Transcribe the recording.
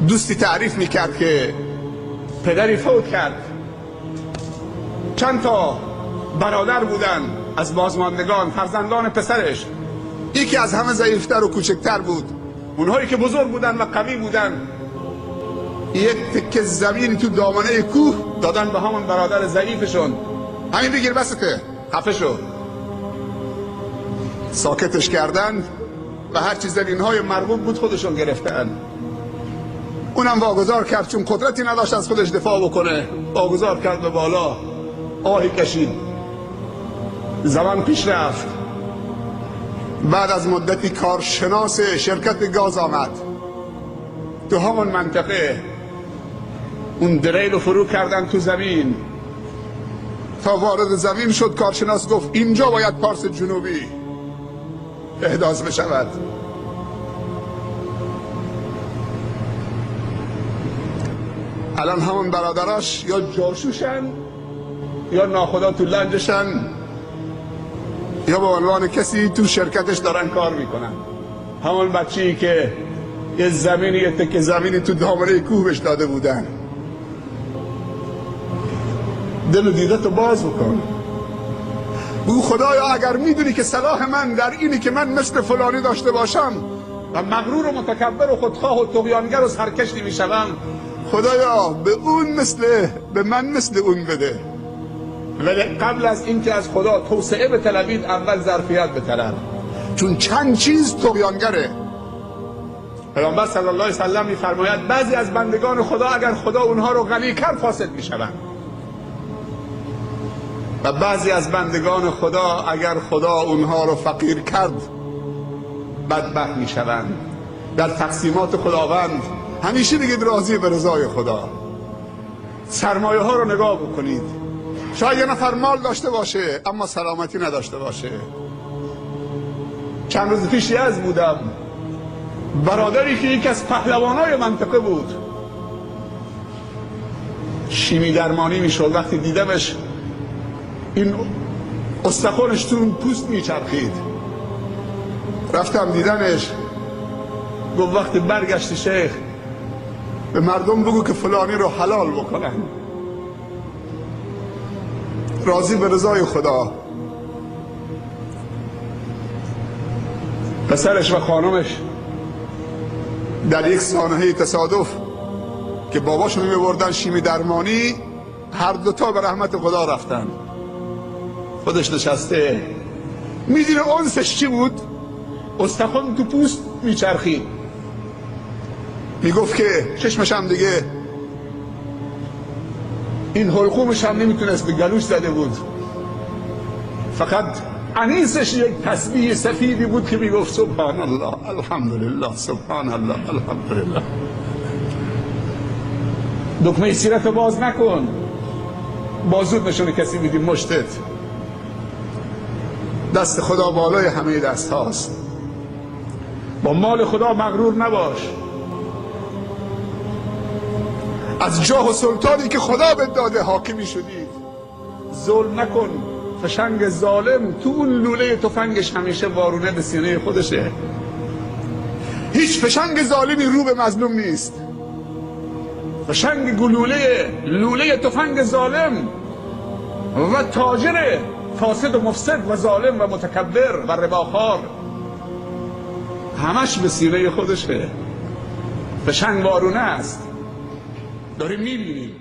دوستی تعریف میکرد که پدری فوت کرد، چند تا برادر بودن از بازماندگان، فرزندان پسرش. یکی از همه ضعیفتر و کوچکتر بود. اونهایی که بزرگ بودن و قوی بودن یک تکه زمین تو دامنه کوه دادن به همون برادر ضعیفشون. همین بگیر بسته، خفه شو. ساکتش کردن و هر چیز زمینهای مرغوب بود خودشون گرفتن. اونم واگذار کرد، چون قدرتی نداشت از خودش دفاع بکنه، واگذار کرد به بالا، آهی کشید. زمان پیش رفت. بعد از مدتی کارشناس شرکت گاز آمد تو همون منطقه. اون دریل رو فرو کردن تو زمین. تا وارد زمین شد کارشناس گفت اینجا باید پارس جنوبی احداث بشود. الان همون برادراش یا جاشوشن یا ناخدا تو لنجشن یا به عنوان کسی تو شرکتش دارن کار میکنن. همون بچه‌ای که یه زمینی، یه تکه زمینی تو دامنه کوه بهش داده بودن. دل و دیده تو باز بکن. بگو خدایا اگر میدونی که صلاح من در اینی که من مثل فلانی داشته باشم و مغرور و متکبر و خودخواه و طغیانگر و سرکش نمیشوم، خدایا به من مثل اون بده. ولی قبل از اینکه از خدا توسعه بطلبید اول ظرفیت بطلب، چون چند چیز طغیانگره. پیامبر صلی الله علیه و سلم میفرماید بعضی از بندگان خدا اگر خدا اونها رو غنی کرد فاسد میشوند و بعضی از بندگان خدا اگر خدا اونها رو فقیر کرد بدبخت میشوند. در تقسیمات خداوند همیشه بگید راضی به رضای خدا. سرمایه ها رو نگاه بکنید. شاید یه نفر مال داشته باشه اما سلامتی نداشته باشه. چند روز پیش یزد بودم. برادری که یکی از پهلوانای منطقه بود شیمی درمانی میشد. وقتی دیدمش این استخوانش تو اون پوست میچرخید. رفتم دیدنش. گفت وقتی برگشتی شیخ به مردم بگو که فلانی رو حلال بکنن. راضی به رضای خدا. پسرش و خانمش در یک سانحه تصادف که باباشون میبردن شیمی درمانی، هر دوتا به رحمت خدا رفتن. خودش نشسته. میدونه انسش چی بود؟ استخوان تو پوست میچرخید. میگفت که چشمش هم دیگه این حلقومش هم نمیتونست به گلوش زده بود. فقط انیسش یک تسبیح سفیدی بود که میگفت سبحان الله الحمدلله سبحان الله الحمدلله. دکمه سیرت باز نکن. بازود نشونه کسی میدی مشتت. دست خدا بالای همه دست هاست. با مال خدا مغرور نباش. از جاه و سلطانی که خدا به داده حاکمی شدید. ظلم نکن. فشنگ ظالم تو اون لوله تفنگش همیشه وارونه به سینه خودشه. هیچ فشنگ ظالمی رو به مظلوم نیست. فشنگ لوله تفنگ ظالم و تاجر فاسد و مفسد و ظالم و متکبر و رباخوار همش به سینه خودشه. فشنگ وارونه است. داریم میبینیم.